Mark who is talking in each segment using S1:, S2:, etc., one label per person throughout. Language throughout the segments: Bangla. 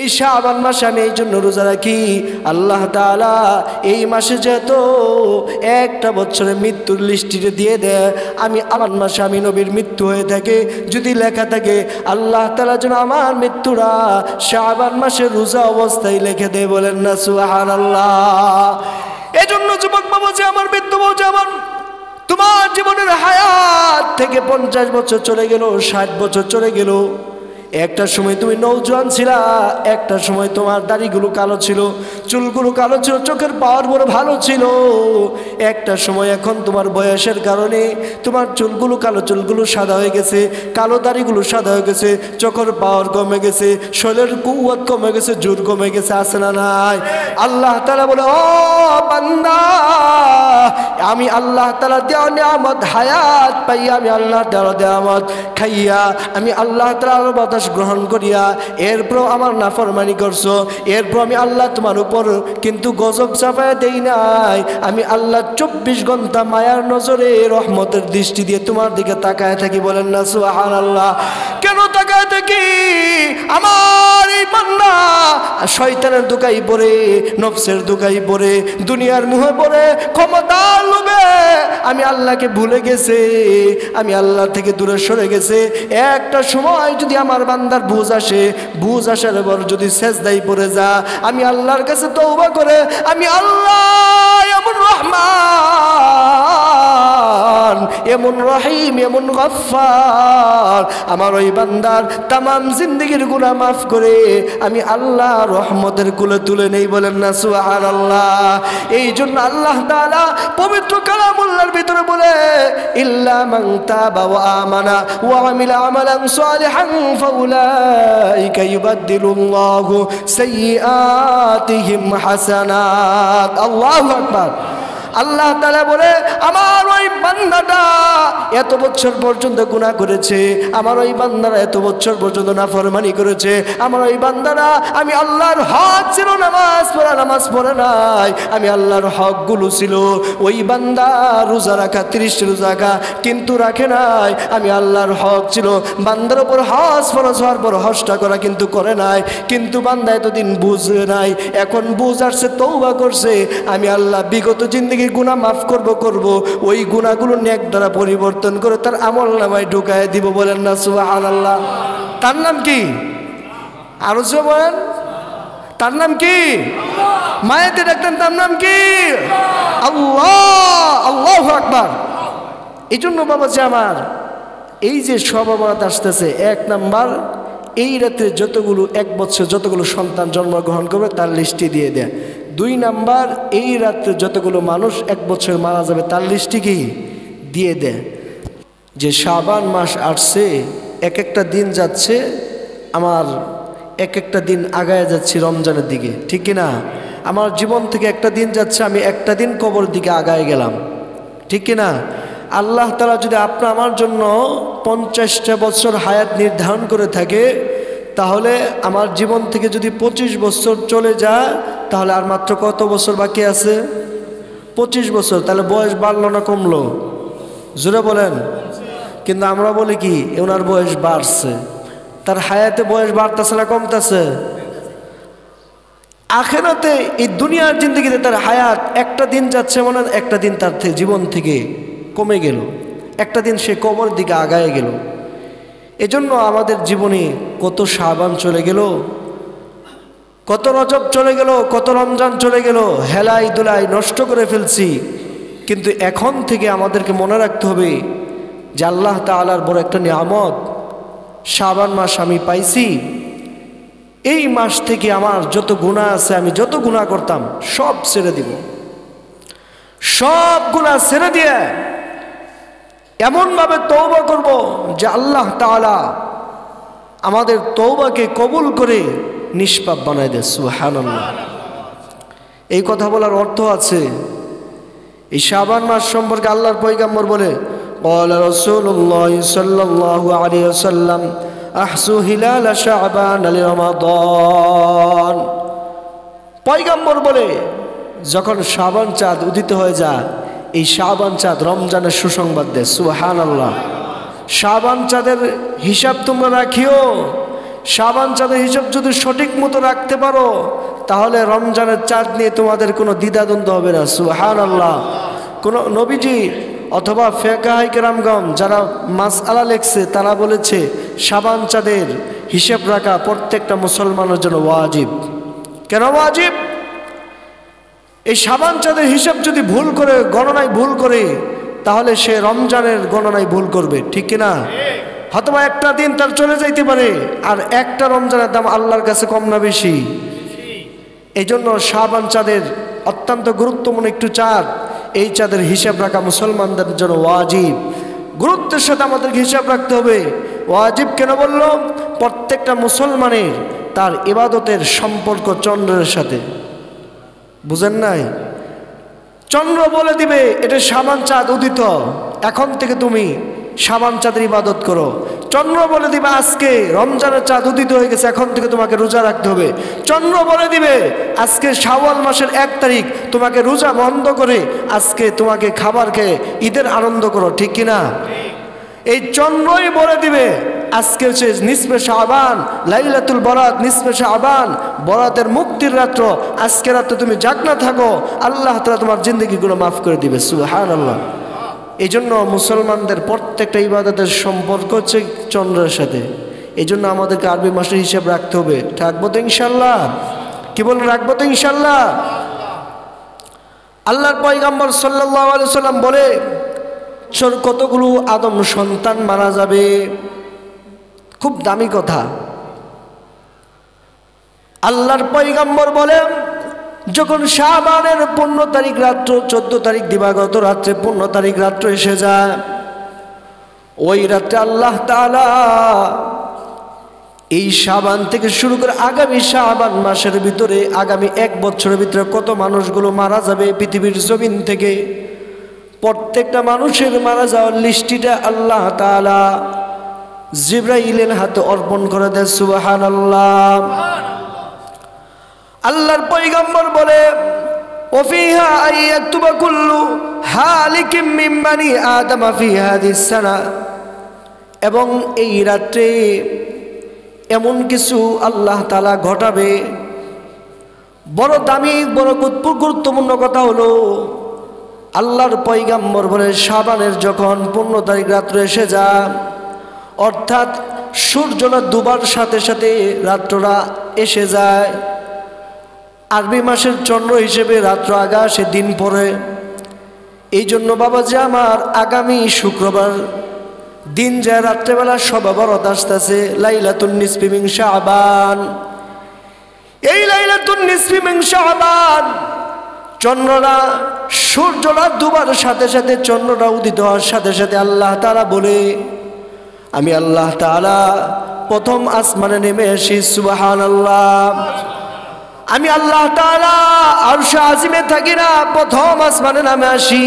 S1: এই শাবান মাসে আমি এই জন্য রোজা রাখি, আল্লাহ তাআলা এই মাসে যেহেতু একটা বছরের মৃত্যুর লিস্টিতে দিয়ে দেয়, আমি আমার মাসে আমি নবীর মৃত্যু হয়ে থাকে যদি লেখা থাকে, আল্লাহ তাআলা যেন আমার মৃত্যুরা শাবান মাসে রোজা অবস্থায় লিখে দেয়। বলেন না সুবহানাল্লাহ। এই জন্য যুবক বাবা যে আমার মৃত্যু বলছে, আমার তোমার জীবনের হায়াত থেকে 50 বছর চলে গেল, 60 বছর চলে গেল। একটা সময় তুমি নওজোয়ান ছিলা, একটা সময় তোমার দাড়িগুলো কালো ছিল, চুলগুলো কালো ছিল, চোখের পাওয়ার বড় ভালো ছিল। একটা সময় এখন তোমার বয়সের কারণে তোমার চুলগুলো কালো, চুলগুলো সাদা হয়ে গেছে, কালো দাড়িগুলো সাদা হয়ে গেছে, চোখের পাওয়ার কমে গেছে, শরীরের কুওয়াত কমে গেছে, জোর কমে গেছে, আছে না নাই? আল্লাহ তাআলা বলে, ও বান্দা, আমি আল্লাহ তাআলা দেওয়া নিয়ামত হায়াত পাইয়া, আমি আল্লাহ তাআলা নিয়ামত খাইয়া, আমি আল্লাহ তাআলার বাতাস গ্রহণ করিয়া এরপর আমার নাফরমানি করছো, এরপর আমি আল্লাহ তোমার উপর কিন্তু গজব চাপায়া দেই নাই। আমি আল্লাহ 24 ঘন্টা মায়ার নজরে রহমতের দৃষ্টি দিয়ে তোমার দিকে তাকায় থাকি। বলেন না সুবহানাল্লাহ। কেন তাকায় থাকি? আমার এই বান্দা শয়তানের দুকাই পড়ে, নফসের দুকাই পড়ে, দুনিয়ার মুহে পড়ে, ক্ষমতার লোভে আমি আল্লাহকে ভুলে গেছে, আমি আল্লাহ থেকে দূরে সরে গেছে। একটা সময় যদি আমার বান্দার বুঝ আসে, বুঝ আসার পর যদি সেজদায় পড়ে যা, আমি আল্লাহর কাছে তওবা করে, আমি আল্লাহ এমন রহমান, এমন রহিম, এমন গফফার, আমার ওই বান্দার তামাম জিন্দেগির গুনাহ মাফ করে আমি আল্লাহ রহমতের কুলে তুলে নেই। বলেন না সুবহানাল্লাহ। এই জন্য আল্লাহ তাআলা পবিত্র কালামুল্লাহর ভিতরে বলে, ইল্লা মান তাবা ওয়া আমানা ওয়া আমিলা আমালান সালিহান ফাউলাইকা ইউবাদদিলুল্লাহু সাইয়্যাতিহিম হাসানাত। আল্লাহু আকবার। আল্লাহ তাআলা বলে, আমার ওই বান্দাটা এত বছর পর্যন্ত গুনাহ করেছে, আমার ওই বান্দারা এত বছর পর্যন্ত নাফরমানি করেছে, আমার ওই বান্দারা আমি আল্লাহর হক ছিল নামাজ পড়া, নামাজ পড়ে নাই, আমি আল্লাহর হকগুলো ছিল, ওই বান্দা রোজা রাখা, 30 রোজা রাখা কিন্তু রাখে নাই, আমি আল্লাহর হক ছিল, বান্দার উপর হজ ফরজ হওয়ার পর হজটা করা কিন্তু করে নাই, কিন্তু বান্দা এতদিন বুঝে নাই, এখন বুঝ আসছে, তওবা করছে, আমি আল্লাহ বিগত জিন্দেগি গুনাহ মাফ করব, ওই গুনাহগুলো নেক দ্বারা পরিবর্তন করে তার আমল নামায় ঢুকায় দিব। বলেন না সুবহানাল্লাহ। তার নাম কি? আরো জোরে বলেন, তার নাম কি? মায়েতে ডাকতেন, তার নাম কি? আল্লাহ। আল্লাহু আকবার। এই জন্য বাবা যে আমার এই যে সবাবরাত আসতেছে, 1 নাম্বার, এই রাতে যতগুলো 1 বছর যতগুলো সন্তান জন্মগ্রহণ করবে তার লিস্টে দিয়ে দেয়। 2 নাম্বার, এই রাত্রে যতগুলো মানুষ 1 বছর মারা যাবে তার লিস্টে কি দিয়ে দেয়। যে শাবান মাস আসছে, এক একটা দিন যাচ্ছে, আমার এক একটা দিন আগায় যাচ্ছি রমজানের দিকে, ঠিক কিনা? আমার জীবন থেকে একটা দিন যাচ্ছে, আমি একটা দিন কবর দিকে আগায় গেলাম, ঠিক কিনা? আল্লাহ তাআলা যদি আপনার আমার জন্য 50টা বছর হায়াত নির্ধারণ করে থাকে, তাহলে আমার জীবন থেকে যদি 25 বছর চলে যায়, তাহলে আর মাত্র কত বছর বাকি আছে? 25 বছর। তাহলে বয়স বাড়লো না কমলো? জোরে বলেন। কিন্তু আমরা বলি কি, ওনার বয়স বাড়ছে, তার হায়াতে বয়স বাড়তেছে না কমতেছে? আখিরাতে এই দুনিয়ার জিন্দেগিতে তার হায়াত একটা দিন যাচ্ছে, মানে একটা দিন তার জীবন থেকে কমে গেল, একটা দিন সে কবর দিকে আগায় গেল। এজন্য আমাদের জীবনে কত শাবান চলে গেল, কত রজব চলে গেল, কত রমজান চলে গেল, হেলাই দুলাই নষ্ট করে ফেলছি। কিন্তু এখন থেকে আমাদেরকে মনে রাখতে হবে যে আল্লাহ তাআলার বড় একটা নিয়ামত শাবান মাস আমি পাইছি। এই মাস থেকে আমার যত গুনাহ আছে, আমি যত গুনাহ করতাম সব ছেড়ে দিব, সব গুনাহ ছেড়ে দিয়ে এমনভাবে তওবা করব যে আল্লাহ তাআলা আমাদের তওবাকে কবুল করে নিষ্পাপ বানায় দেয়। সুবহানাল্লাহ। এই কথা বলার অর্থ আছে। এই শাবান মাস সম্পর্কে আল্লাহর পয়গম্বর বলে, ক্বালা রাসূলুল্লাহ সাল্লাল্লাহু আলাইহি ওয়াসাল্লাম আহসু হিলাল শাবান লিরমাদান। পয়গম্বর বলে, যখন শাবান চাঁদ উদিত হয়ে যায়, এই শাবান চাঁদ রমজানের সুসংবাদ দেয়। সুবহানাল্লাহ। শাবান চাঁদের হিসাব তোমরা রাখিও, শাবান চাঁদের হিসাব যদি সঠিক মতো রাখতে পারো তাহলে রমজানের চাঁদ নিয়ে তোমাদের কোনো দ্বিধাদ্বন্দ্ব হবে না। সুবহানাল্লাহ। কোনো নবীজি অথবা ফিকহায়ে কেরামগণ যারা মাসআলা লেখছে তারা বলেছে শাবান চাঁদের হিসাব রাখা প্রত্যেকটা মুসলমানের জন্য ওয়াজিব। কেন ওয়াজিব? এই শাবান চাঁদের হিসাব যদি ভুল করে, গণনায় ভুল করে, তাহলে সে রমজানের গণনায় ভুল করবে, ঠিক কিনা? হয়তো একটা দিন তার চলে যাইতে পারে, আর একটা রমজানের দাম আল্লাহর কাছে কম না বেশি? এই জন্য শাবান চাঁদের অত্যন্ত গুরুত্বপূর্ণ একটু চাঁদ, এই চাঁদের হিসাব রাখা মুসলমানদের জন্য ওয়াজিব। গুরুত্বের সাথে আমাদেরকে হিসাব রাখতে হবে। ওয়াজিব কেন বলল? প্রত্যেকটা মুসলমানের তার ইবাদতের সম্পর্ক চন্দ্রের সাথে। বুঝেন নাই? চন্দ্র বলে দিবে এটা শাবান চাঁদ উদিত, এখন থেকে তুমি শাবান চাঁদের ইবাদত করো। চন্দ্র বলে দিবে আজকে রমজানের চাঁদ উদিত হয়ে গেছে, এখন থেকে তোমাকে রোজা রাখতে হবে। চন্দ্র বলে দিবে আজকে শাওয়াল মাসের 1 তারিখ, তোমাকে রোজা বন্ধ করে আজকে তোমাকে খাবার খেয়ে ঈদের আনন্দ করো, ঠিক কিনা? এই চন্দ্রই বলে দিবে আজকে হচ্ছে নিসফে শাবান, লাইলাতুল বরাত, নিসফে শাবান, বরাতের মুক্তির রাত্র, আজকে রাতে তুমি জাগনা থাকো, আল্লাহ তাআলা তোমার জিন্দেগিগুলো মাফ করে দিবে। সুবহানাল্লাহ। এই জন্য মুসলমানদের প্রত্যেকটা ইবাদতের সম্পর্ক হচ্ছে চন্দ্রের সাথে। এই জন্য আমাদেরকে আরবি মাসের হিসাব রাখতে হবে। রাখবো তো ইনশাল্লাহ? কি বলেন, রাখবো তো ইনশাল্লাহ? আল্লাহর পয়গম্বর সাল্লাল্লাহু আলাইহি সাল্লাম বলে কতগুলো আদম সন্তান মারা যাবে। খুব দামি কথা। আল্লাহর পয়গম্বর বলে যখন শাবানের 15 তারিখ রাত্র, 14 তারিখ দিবাগত রাত্রে 15 তারিখ রাত্র এসে যায়, ওই রাত্রে আল্লাহ তাআলা এই শাবান থেকে শুরু করে আগামী শাবান মাসের ভিতরে আগামী 1 বছরের ভিতরে কত মানুষগুলো মারা যাবে পৃথিবীর জমিন থেকে, প্রত্যেকটা মানুষের মারা যাওয়ার লিস্টিটা আল্লাহ তাআলা জিবরাইলের হাতে অর্পণ করে দেয়। সুবহানাল্লাহ। আল্লাহর পয়গম্বর বলে ওফিহা আইয়াতুবা কুল্লু হালিকিম মিন বানি আদম ফি হাদিস সানা, এবং এই রাত্রে এমন কিছু আল্লাহ তাআলা ঘটাবে। বড় দামি, বড় গুরুত্বপূর্ণ কথা হলো আল্লাহর পয়গম্বর বলে শাবানের যখন 15 তারিখ রাত্রে এসে যায়, অর্থাৎ সূর্যটা ডুবার সাথে সাথে রাত্রটা এসে যায়। আরবি মাসের চন্দ্র হিসেবে রাত্র আগা সে দিন পড়ে। এই জন্য বাবাজি আমার আগামী শুক্রবার দিন যায়, রাত্রেবেলা শবে বরাত আসতেছে, লাইলাতুন নিসফি মিন শাবান। এই লাইলাতুন নিসফি মিন শাবান চন্দ্রটা, সূর্যটা ডুবার সাথে সাথে, চন্দ্রটা উদিত হওয়ার সাথে সাথে আল্লাহ তাআলা বলে আমি আল্লাহ তাআলা প্রথম আসমানে নেমে আসি। সুবহানাল্লাহ। আমি আল্লাহ তাআলা আরশে আজিমে থাকি না, প্রথম আসমানে নামে আসি।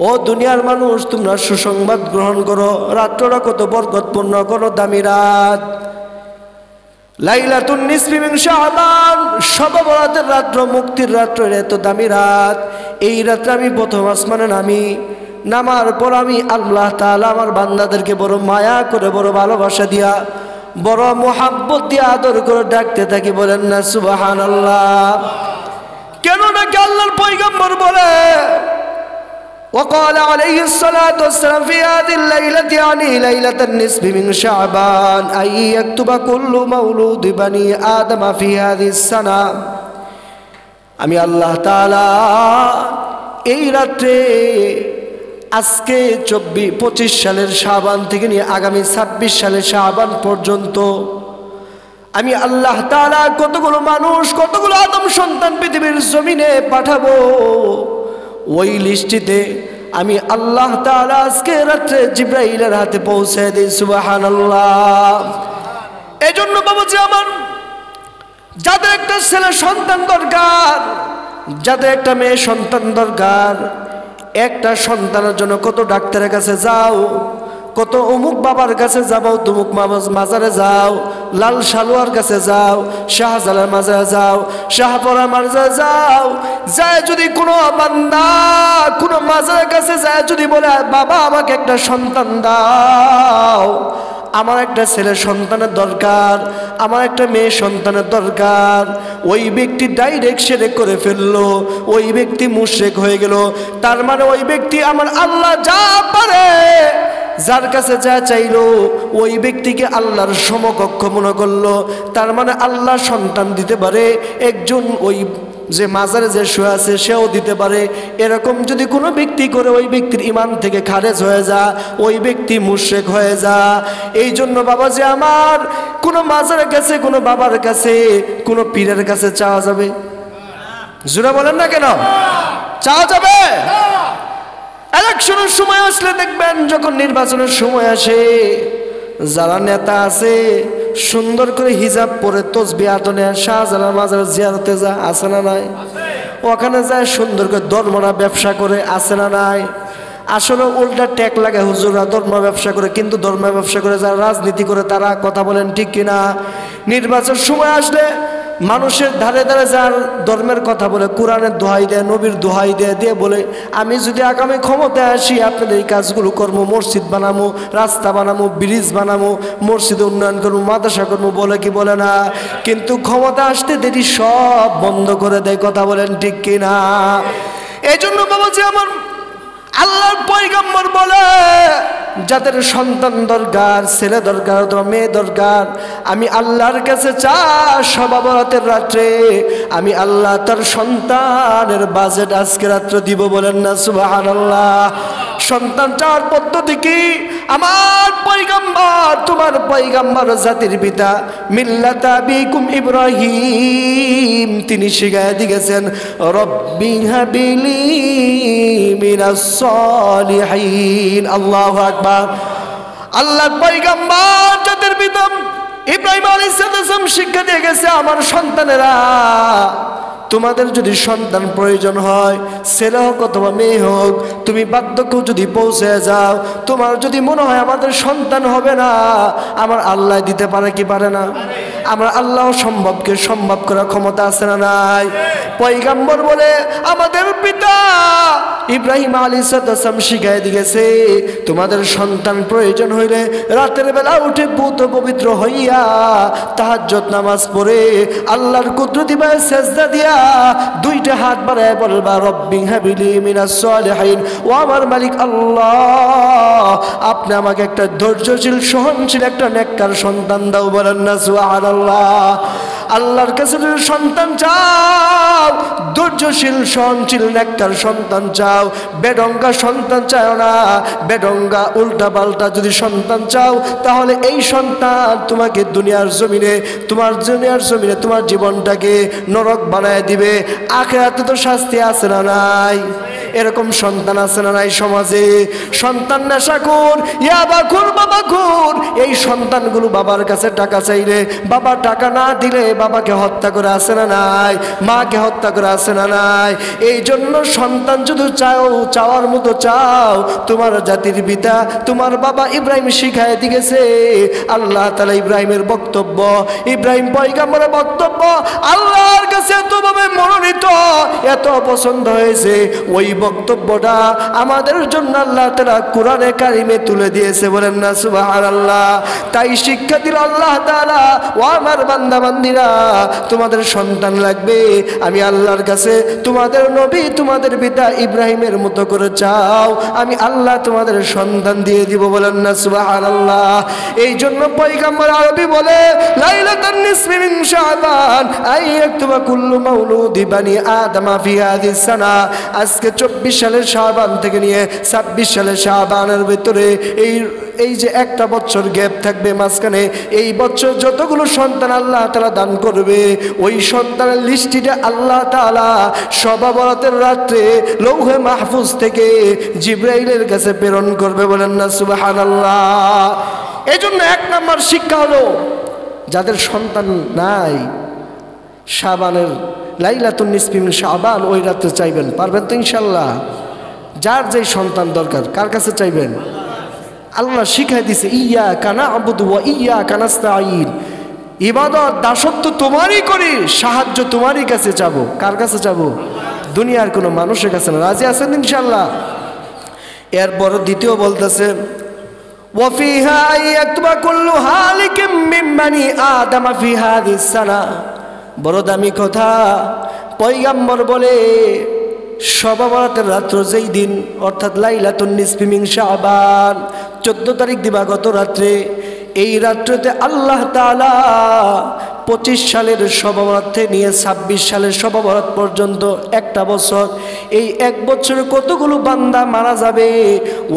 S1: ও দুনিয়ার মানুষ, তোমরা সুসংবাদ গ্রহণ করো, রাত্রটা কত বরকতপূর্ণ, কত দামি রাত। লাইলাতুন নিসফি মিন শাবান, শবে বরাতের রাত্র, মুক্তির রাত্র, এত দামি রাত। এই রাত্রে আমি প্রথম আসমানে নামি। নামার পর আমি আল্লাহ তাআলা আমার বান্দাদেরকে বড় মায়া করে, বড় ভালোবাসা দিয়া, বড় মোহাব্বত দিয়ে আদর করে ডাকতে থাকি। বলেন না সুবহানাল্লাহ। কেন নাকি আল্লাহর পয়গম্বর বলে وقال عليه الصلاة والسلام في هذه الليلة يعني ليلة النصف من شعبان أن يكتب كل مولود بني آدم في هذه السنة। আমি আল্লাহ তাআলা এই রাত্রে আজকে 25 সালের শাবান থেকে নিয়ে আগামী 26 সালের শাবান পর্যন্ত আমি আল্লাহ তাআলা কতগুলো মানুষ, কতগুলো আদম সন্তান পৃথিবীর জমিনে পাঠাবো, ওই লিস্টিতে আমি আল্লাহ তাআলা আজকে রাত্রে জিবরাইলের হাতে পৌঁছে দেই। সুবহানাল্লাহ। এজন্য বাবাজি আমার, যাদের একটা ছেলে সন্তান দরকার, যাদের একটা মেয়ে সন্তান দরকার, একটা সন্তানের জন্য কত ডাক্তারের কাছে যাও, কত অমুক বাবার কাছে যাবো, তমুক মাজারে যাও, লাল সালুয়ার কাছে যাও, শাহজালাল মাজারে যাও, শাহপরা মাজারে যাও। যায় যদি কোনো বান্দা কোনো মাজারের কাছে যায় যদি বলে বাবা আমাকে একটা সন্তান দাও, আমার একটা ছেলে সন্তানের দরকার, আমার একটা মেয়ে সন্তানের দরকার, ওই ব্যক্তি ডাইরেক্ট শিরক করে ফেললো, ওই ব্যক্তি মুশরিক হয়ে গেল। তার মানে ওই ব্যক্তি আমার আল্লাহ যা পারে, যার কাছে যা চাইলো ওই ব্যক্তিকে আল্লাহর সমকক্ষ মনে করলো। তার মানে আল্লাহ সন্তান দিতে পারে, একজন ওই যে মাজারে যে শুয়ে আছে সেও দিতে পারে। এরকম যদি কোনো ব্যক্তি করে ওই ব্যক্তির ঈমান থেকে খারেজ হয়ে যা, ওই ব্যক্তি মুশরিক হয়ে যা। এই জন্য বাবা যে আমার কোনো মাজারের কাছে, কোনো বাবার কাছে, কোনো পীরের কাছে চাওয়া যাবে? জোরে বলেন না কেন? চাওয়া যাবে? ইলেকশনের সময় আসলে দেখবেন, যখন নির্বাচনের সময় আসে, যারা নেতা আছে সুন্দর করে হিজাব পরে তসবিহ আতনে শাহজালাল মাজার জিয়ারতে যা, আছে না নাই? ওখানে যায় সুন্দর করে ধর্মরা ব্যবসা করে, আছে না নাই? আসলে উল্টা ট্যাগ লাগে, হুজুররা ধর্ম ব্যবসা করে, কিন্তু ধর্ম ব্যবসা করে যারা রাজনীতি করে তারা, কথা বলেন ঠিক কিনা? নির্বাচন সময় আসলে মানুষের ধারে ধারে যার ধর্মের কথা বলে, কোরআনের দোহাই দেয়, নবীর দোহাই দেয়, দিয়ে বলে আমি যদি আগামী ক্ষমতায় আসি আপনাদের এই কাজগুলো করবো, মসজিদ বানাবো, রাস্তা বানাবো, ব্রিজ বানাবো, মসজিদে উন্নয়ন করবো, মাদ্রাসা করবো, বলে কি বলে না? কিন্তু ক্ষমতা আসতে দেরি সব বন্ধ করে দেয়, কথা বলেন ঠিক কিনা? এই জন্য বাবা যে আমার আল্লাহর পয়গম্বর বলে, যাদের সন্তান দরকার, ছেলে দরকার অথবা মেয়ে দরকার, আমি আল্লাহর কাছে চা সবাবরাতের রাত্রে, আমি আল্লাহ তার সন্তানের বাজেট আজকে রাত্রে দিব, বলেন না সুবহানাল্লাহ? সন্তান চাওয়ার পদ্ধতি কি? আমার পয়গম্বর, তোমার পয়গম্বর জাতির পিতা মিল্লাতা আবিকুম ইব্রাহিম, তিনি শিখাইয়া দিয়েছেন রব্বি হাবিলি মিনাস সালিহিন। আল্লাহু আকবার। আল্লাহর পয়গম্বর জাতির পিতা ইব্রাহিম আলাইহিস সালাম শিক্ষা দিয়ে গেছে, আমার সন্তানেরা, তোমাদের যদি সন্তান প্রয়োজন হয়, ছেলে হোক অথবা মেয়ে হোক, তুমি বার্ধক্য যদি পৌঁছে যাও, তোমার যদি মনে হয় আমাদের সন্তান হবে না, আমার আল্লাহ দিতে পারে কি পারে না? আমার আল্লাহ সম্ভবকে সম্ভব করার ক্ষমতা আছে না নাই? পয়গম্বর বলে আমাদের পিতা ইব্রাহিম আলাইহিস সালাম শিখাই দিয়েছে, তোমাদের সন্তান প্রয়োজন হইলে রাতের বেলা উঠে পুত পবিত্র হইয়া তাহাজ্জুদ নামাজ পড়ে আল্লাহর কুদরতি পায়ে সেজদা দিয়া দুইটা হাত বাড়ায় বলবা রব্বি হাবিলি মিনাস সালিহিন, ও আমার মালিক আল্লাহ, আপনি আমাকে একটা ধৈর্যশীল সহনশীল একটা নেককার সন্তান দাও, বলেন না সুবহানাল্লাহ? আল্লাহর কাছে যদি সন্তান চাও, ধৈর্যশীল সহনশীল নেককার সন্তান চাও, বেডঙ্গা সন্তান চাও না, বেডঙ্গা উল্টা পাল্টা যদি সন্তান চাও, তাহলে এই সন্তান তোমাকে দুনিয়ার জমিনে, তোমার জীবনটাকে নরক বানায় দিবে। আখিরাতে তো শাস্তি আছে না নাই? এরকম সন্তান আছে না নাই সমাজে? সন্তান নেশাখোর, ইয়াবাখোর, বাবাখোর, এই সন্তানগুলো বাবার কাছে টাকা চাইলে বাবা টাকা না দিলে বাবাকে হত্যা করে, আছে না নাই? মাকে হত্যা করে, আছে না নাই? এই জন্য সন্তান যদি চাও, চাওয়ার মতো চাও, তোমার জাতির পিতা তোমার বাবা ইব্রাহিম শিখায় দিয়েছে। আল্লাহ তাআলা ইব্রাহিমের বক্তব্য, ইব্রাহিম পয়গম্বরের বক্তব্য আল্লাহর কাছে এতভাবে মনোনীত, এত পছন্দ হয়েছে, ওই বক্তব্যটা আমাদের জন্য আল্লাহ তাআলা কোরআনে কারিমে তুলে দিয়েছে, বলেন না সুবহানাল্লাহ? তাই শিক্ষা দিল আল্লাহ তাআলা, ও আমার বান্দা বান্দিরা, তোমাদের সন্তান লাগবে, আমি আল্লাহর কাছে তোমাদের নবী তোমাদের পিতা ইব্রাহিমের মতো করে চাও, আমি আল্লাহ তোমাদের সন্তান দিয়ে দিব, বলেন না সুবহানাল্লাহ? এই জন্য পয়গম্বর আরবি বলে লাইলাতুন নিসফি মিন শাবান আইয়াকতুবা কুল্লু মাউলুদি বানি আদম ফি হাদিস সানা। আজকে 24 সালের শাবান থেকে নিয়ে 26 সালের শাবানের ভিতরে এই যে একটা বছর গ্যাপ থাকবে মাঝখানে, এই বছর যতগুলো সন্তান আল্লাহ তাআলা দান করবে, ওই সন্তানের লিস্টিটা আল্লাহ তাআলা শবে-বরাতের রাত্রে লৌহে মাহফুজ থেকে জিবরাইলের কাছে প্রেরণ করবে, বলেন না সুবহানাল্লাহ? এই জন্য 1 নম্বর শিক্ষা হলো, যাদের সন্তান নাই, শাবানের লাইলাতুন নিসফি মিন শাবান ওই রাতে চাইবেন, পারবেন তো ইনশাআল্লাহ? যার যেই সন্তান দরকার, কার কাছে চাইবেন? আল্লাহ শিখাই দিছে ইয়াকা না'বুদু ওয়া ইয়াকা নাস্তাঈন, ইবাদত দাসত্ব তোমারই করি, সাহায্য তোমারই কাছে চাবো। কার কাছে চাবো? দুনিয়ার কোনো মানুষের কাছে না। রাজি আছেন ইনশাআল্লাহ? এরপর দ্বিতীয় বলতেছে وفيها أن يكتب كل هالك من بني آدم في هذه السنة বড় দামি কথা পয়গম্বর বলে শবে বরাতের রাত্র যেই দিন অর্থাৎ লাইলাতুন নিসফি মিন শাবান 14 তারিখ দিবাগত রাত্রে এই রাত্রিতে আল্লাহ তাআলা 25 সালের শবে বরাত থেকে নিয়ে 26 সালের শবে বরাত পর্যন্ত একটা বছর এই এক বছরে কতগুলো বান্দা মারা যাবে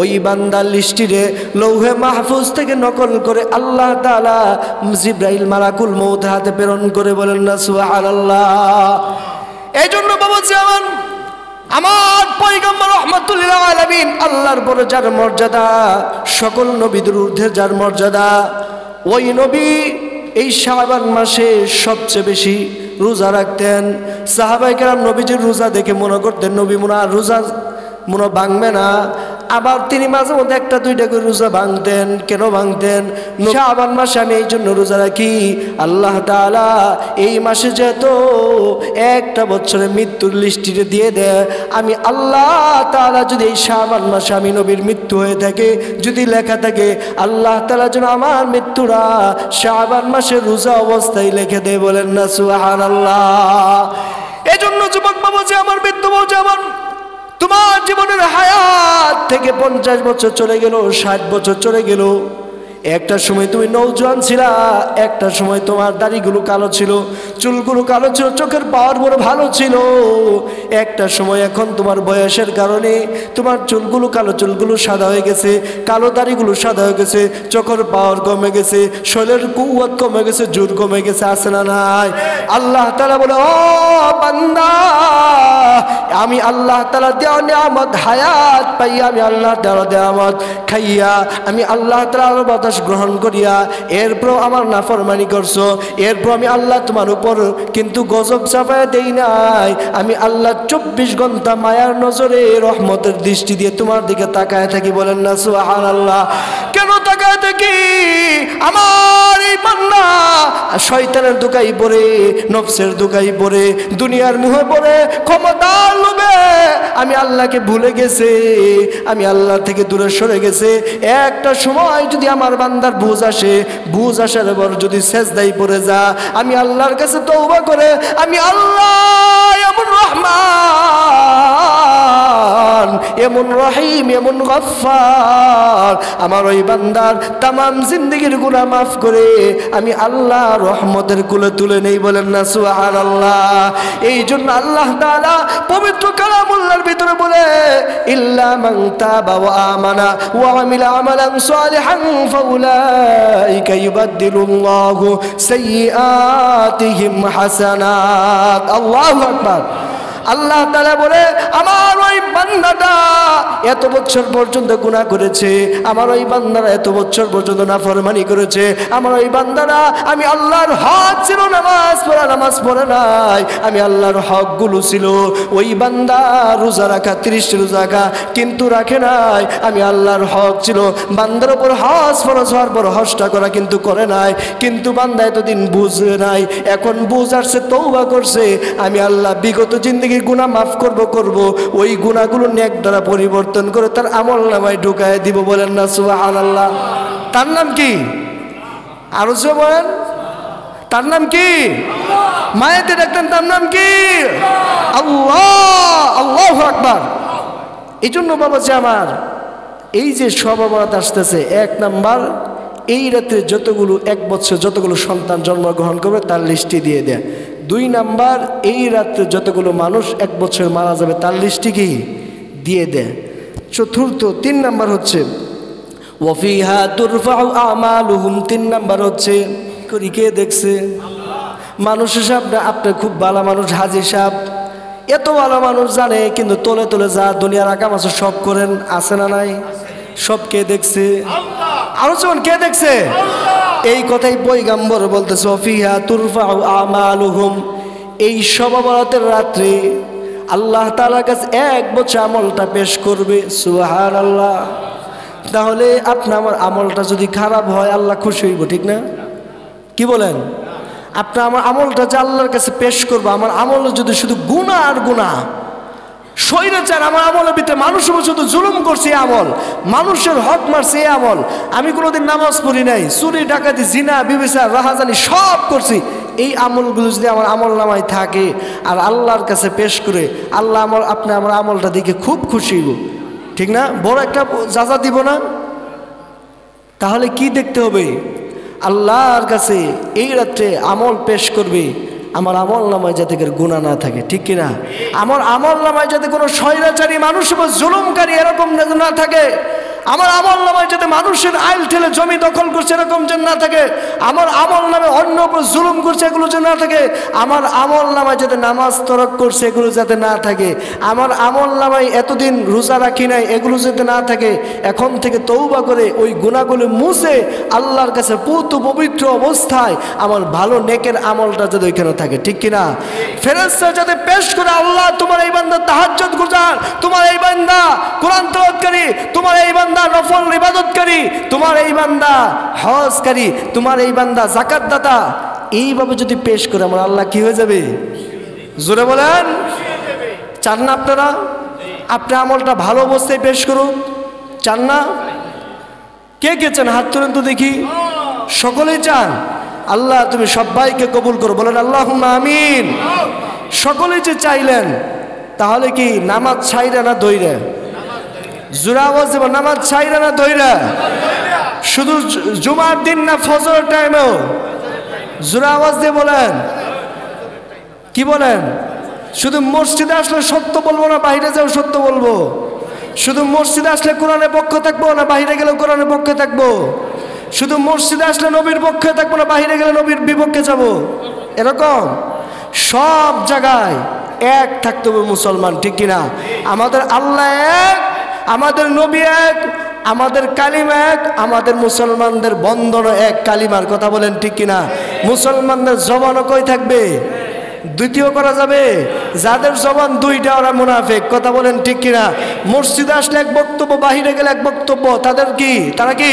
S1: ওই বান্দার লিস্টিরে লৌহে মাহফুজ থেকে নকল করে আল্লাহ তাআলা জিবরাইল মালাকুল মউত হাতে প্রেরণ করে বলেন না সুবহানাল্লাহ। এই জন্য বাবা জামান আমার পয়গম্বর রাহমাতুল লিল আলামিন আল্লাহর পরে যার মর্যাদা সকল নবীদের ঊর্ধ্বে যার মর্যাদা ওই নবী এই শাবান মাসে সবচেয়ে বেশি রোজা রাখতেন। সাহাবায়ে কেরাম নবীজির রোজা দেখে মনে করতেন নবী মনে আর রোজা মনে ভাঙবে না, আবার তিনি মাঝে মধ্যে একটা দুইটা করে রোজা ভাঙতেন। কেন ভাঙতেন? শাবান মাসে আমি এই জন্য রোজা রাখি আল্লাহ তাআলা এই মাসে যেহেতু একটা বছরে মৃত্যুর লিস্টিতে দিয়ে দেয়, আমি আল্লাহ তাআলা যদি এই শাবান মাসে আমি নবীর মৃত্যু হয়ে থাকে যদি লেখা থাকে আল্লাহ তাআলা যেন আমার মৃত্যুরা শাবান মাসে রোজা অবস্থায় লিখে দেয় বলেন না সুবহানাল্লাহ। এই জন্য যুবক বাবা যে আমার মৃত্যু বাবা যেমন তোমার জীবনের হায়াত থেকে 50 বছর চলে গেল, 60 বছর চলে গেল। একটা সময় তুমি নওজোয়ান ছিলা, একটা সময় তোমার দাড়িগুলো কালো ছিল, চুলগুলো কালো ছিল, চোখের পাওয়ার বড় ভালো ছিল। একটা সময় এখন তোমার বয়সের কারণে তোমার চুলগুলো কালো, চুলগুলো সাদা হয়ে গেছে, কালো দাড়িগুলো সাদা হয়ে গেছে, চোখের পাওয়ার কমে গেছে, শরীরের কুওয়াত কমে গেছে, জোর কমে গেছে, আছে না নাই? আল্লাহ তাআলা বলে ও বান্দা আমি আল্লাহ তাআলা দেওয়া নিয়ামত হায়াত পাইয়া আমি আল্লাহ তাআলা নিয়ামত খাইয়া আমি আল্লাহ তাআলার বাতাস গ্রহণ করিয়া এরপর আমার নাফরমানি করছো, এরপর আমি আল্লাহ তোমার উপর কিন্তু গজব চাপায় দেই নাই। আমি আল্লাহ 24 ঘন্টা মায়ার নজরে রহমতের দৃষ্টি দিয়ে তোমার দিকে তাকায় থাকি বলেন না সুবহানাল্লাহ। কেন তাকায় থাকি? আমার এই বান্দা শয়তানের দোকাই পড়ে, নফসের দোকাই পড়ে, দুনিয়ার মুহে পড়ে, ক্ষমতার লোভে আমি আল্লাহকে ভুলে গেছে, আমি আল্লাহ থেকে দূরে সরে গেছে। একটা সময় যদি আমার বান্দার বুঝ আসে, বুঝ আসার পর যদি সেজদায় পড়ে যা, আমি আল্লাহর কাছে তওবা করে আমি আল্লাহ এমন রহমান, এমন রহিম, এমন গফফার, আমার ওই বান্দার তামাম জিন্দেগির গুনাহ মাফ করে আমি আল্লাহ রহমতের কুলে তুলে নেই বলেন না সুবহানাল্লাহ। এই জন্য আল্লাহ তাআলা পবিত্র কালামুল্লাহর ভিতরে বলে ইল্লা মান তাবা ওয়া আমানা ওয়া আমিলা আমালান সালিহান ফাউলাইকা ইউবাদদিলুল্লাহু সাইয়্যাতিহিম হাসানাত। আল্লাহু আকবার। আল্লাহ তাআলা বলে আমার ওই বান্দাটা এত বছর পর্যন্ত গুনাহ করেছে, আমার ওই বান্দারা এত বছর পর্যন্ত নাফরমানি করেছে, আমার ওই বান্দারা আমি আল্লাহর হক ছিল নামাজ পড়ে নাই, আমি আল্লাহর হকগুলো ছিল ওই বান্দা রোজা রাখা 30 রোজা রাখা কিন্তু রাখে নাই, আমি আল্লাহর হক ছিল বান্দার উপর হজ ফরজ হওয়ার পর হজটা করা কিন্তু করে নাই, কিন্তু বান্দা এতদিন বুঝে নাই, এখন বুঝ আসছে তওবা করছে, আমি আল্লাহ বিগত জিন্দেগি গুনাহ মাফ করব ওই গুনাহগুলো নেক দ্বারা পরিবর্তন করে তার আমল নামায় ঢুকায় দিব বলেন না সুবহানাল্লাহ। তার নাম কি? আরো জোরে বলেন, তার নাম কি? মায়েতে ডাকতেন তার নাম কি? আল্লাহ। আল্লাহু আকবার। এই জন্য বাবা যে আমার এই যে শবে বরাত আসতেছে, 1 নাম্বার এই রাতে যতগুলো 1 বছর যতগুলো সন্তান জন্মগ্রহণ করবে তার লিস্টে দিয়ে দেয়। 2 নাম্বার এই রাত্রে যতগুলো মানুষ 1 বছর মারা যাবে তার লিস্টে কি দিয়ে দেয়। চতুর্থ 3 নাম্বার হচ্ছে ওয়াফিহা তুরফাউ আমালুহুম। 3 নাম্বার হচ্ছে করি কে দেখছে মানুষ হিসাব না, আপনি খুব ভালো মানুষ, হাজী সাহেব এত ভালো মানুষ জানে, কিন্তু তলে তলে যা দুনিয়ার আকাম আছে সব করেন, আছে না নাই? সব কে দেখছে? আরো যেমন কে দেখছে? এই কথাই পয়গম্বর বলতেছে ওয়াফিহা তুরফাউ আমালুহুম। এই শবে বরাতের রাত্রে আল্লাহ তাআলার কাছে 1 বছর আমলটা পেশ করবে সুবহানাল্লাহ। তাহলে আপনি আমার আমলটা যদি খারাপ হয় আল্লাহ খুশি হইব, ঠিক না? কি বলেন? আপনি আমার আমলটা যে আল্লাহর কাছে পেশ করবো, আমার আমল যদি শুধু গুনাহ আর গুনাহ, স্বৈরাচার আমার আমলের ভিতরে, মানুষের উপর শুধু জুলুম করছে আমল, মানুষের হক মারছে আমল। আমি কোনোদিন নামাজ পড়ি নাই, চুরি ডাকাতি জিনা ব্যভিচার রাহাজানি সব করছি। এই আমলগুলো যদি আমার আমল নামায় থাকে আর আল্লাহর কাছে পেশ করে, আল্লাহ আপনি আমার আমলটা দেখে খুব খুশি গো, ঠিক না? বড় একটা যাজা দিব না? তাহলে কি দেখতে হবে? আল্লাহর কাছে এই রাত্রে আমল পেশ করবে, আমার আমল নামায় যাতে করে গুনাহ না থাকে, ঠিক কিনা? আমার আমল নামায় যাতে কোনো স্বৈরাচারী মানুষ বা জুলুমকারী এরকম না থাকে। আমার আমল নামায় যাতে মানুষের আইল ঠেলে জমি দখল করছে এরকম যেন না থাকে। আমার আমল নামে অন্য উপর জুলুম করছে এগুলো যেন না থাকে। আমার আমল নামায় যাতে নামাজ তরক করছে এগুলো যাতে না থাকে। আমার আমল নামায় এতদিন রোজা রাখি নাই এগুলো যাতে না থাকে। এখন থেকে তওবা করে ওই গুনাহগুলো মুছে আল্লাহর কাছে পূত পবিত্র অবস্থায় আমার ভালো নেকের আমলটা যাতে ওইখানে থাকে, ঠিক কিনা? ফেরেশতা যাতে পেশ করে, আল্লাহ তোমার এই বান্দা তাহাজ্জুদ গুজার, তোমার এই বান্দা কোরআন তেলাওয়াতকারী, তোমার এই বান্দা নফল ইবাদতকারী, তোমার এই বান্দা হজকারী, তোমার এই বান্দা যাকাত দাতা, এইভাবে যদি পেশ করে আমার আল্লাহ কি হয়ে যাবে? জোরে বলেন, চান না আপনারা? আপনি আমলটা ভালো অবস্থায় পেশ করুন, চান না? কে কে চান? হাত তুলেন তো দেখি। সকলেই চান? আল্লাহ তুমি সবাইকে কবুল করো, বলেন আল্লাহুম্মা আমিন। সকলেই যে চাইলেন, তাহলে কি নামাজ ছাইরা না দইরা? জোরে আওয়াজ দেব, নামাজ ছাইরা না দইরা? শুধু জুমার দিন না ফজর টাইমেও? জোরে আওয়াজ দিয়ে বলেন, কি বলেন? শুধু মসজিদে আসলে সত্য বলবো না বাইরে যাও সত্য বলবো? শুধু মসজিদে আসলে কোরআনের পক্ষে থাকবো না বাইরে গেলেও কোরআনের পক্ষে থাকবো? শুধু মসজিদে আসলে নবীর পক্ষে থাকবো না বাইরে গেলে নবীর বিপক্ষে যাব? এরকম সব জায়গায় এক থাকতে হবে মুসলমান, ঠিক কিনা? আমাদের আল্লাহ এক, আমাদের নবী এক, আমাদের কালিমা এক, আমাদের মুসলমানদের বন্ধন এক কালিমার, কথা বলেন ঠিক কিনা? মুসলমানদের জবানও কই থাকবে? দ্বিতীয় করা যাবে? যাদের জবান দুইটা ওরা মুনাফিক, কথা বলেন ঠিক কিনা? মসজিদে আসলে এক বক্তব্য, বাহিরে গেলে এক বক্তব্য, তাদের কি? তারা কি?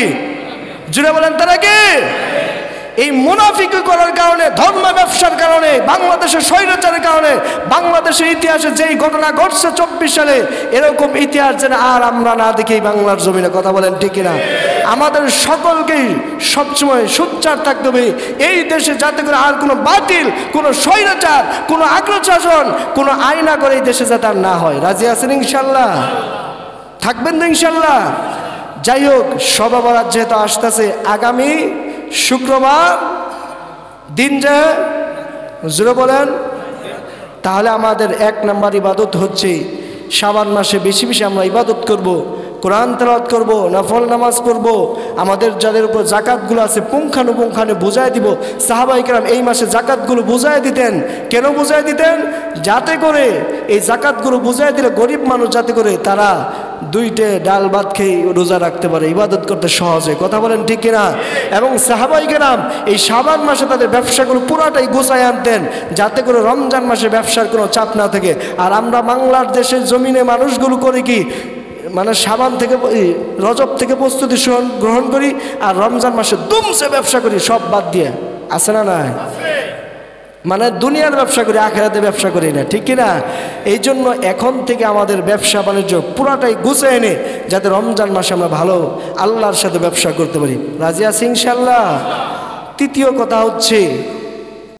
S1: জুড়ে বলেন, তারা কি? এই মুনাফিকি করার কারণে, ধর্ম ব্যবসার কারণে, বাংলাদেশের স্বৈরাচারের কারণে বাংলাদেশের ইতিহাসে যেই ঘটনা ঘটছে 24 সালে, এরকম ইতিহাস যেন আর আমরা না দেখি বাংলার জমিনে, কথা বলেন ঠিক কিনা? আমাদের সকলকেই সবসময় সোচ্চার থাকতে হবে এই দেশে, যাতে করে আর কোনো বাতিল, কোনো স্বৈরাচার, কোনো আগ্রাসন, কোনো আইনা করে এই দেশে যাতে আর না হয়। রাজি আছেন ইনশাল্লাহ? থাকবেন তো ইনশাল্লাহ? যাই হোক, শবে বরাত যেহেতু আসতেছে, আগামী শুক্রবার দিন যে, জোরে বলেন, তাহলে আমাদের 1 নম্বর ইবাদত হচ্ছে শাবান মাসে বেশি বেশি আমরা ইবাদত করব, কোরআন তেলাওয়াত করব, নফল নামাজ পড়ব, আমাদের যাদের উপর জাকাতগুলো আছে পুঙ্খানুপুঙ্খানে বুঝাই দিব। সাহাবায়ে কেরাম এই মাসে জাকাতগুলো বুঝাই দিতেন। কেন বুঝাই দিতেন? যাতে করে এই জাকাতগুলো বুঝাই দিলে গরিব মানুষ যাতে করে তারা 2টে ডাল ভাত খেয়ে রোজা রাখতে পারে, ইবাদত করতে সহজে, কথা বলেন ঠিক কিনা? এবং সাহাবায়ে কেরাম এই শাবান মাসে তাদের ব্যবসাগুলো পুরাটাই গোছায় আনতেন, যাতে করে রমজান মাসে ব্যবসার কোনো চাপ না থাকে। আর আমরা বাংলার দেশের জমিনে মানুষগুলো করে কি, মানে শাবান থেকে, রজব থেকে প্রস্তুতি গ্রহণ করি, আর রমজান মাসে দুমসে ব্যবসা করি, সব বাদ দিয়ে। আছে না নাই? মানে দুনিয়ার ব্যবসা করি, আখিরাতে ব্যবসা করি না, ঠিক কিনা? এই জন্য এখন থেকে আমাদের ব্যবসা বাণিজ্য পুরাটাই গুছিয়ে এনে যাতে রমজান মাসে আমরা ভালো আল্লাহর সাথে ব্যবসা করতে পারি। রাজি আছি ইনশাল্লাহ? তৃতীয় কথা হচ্ছে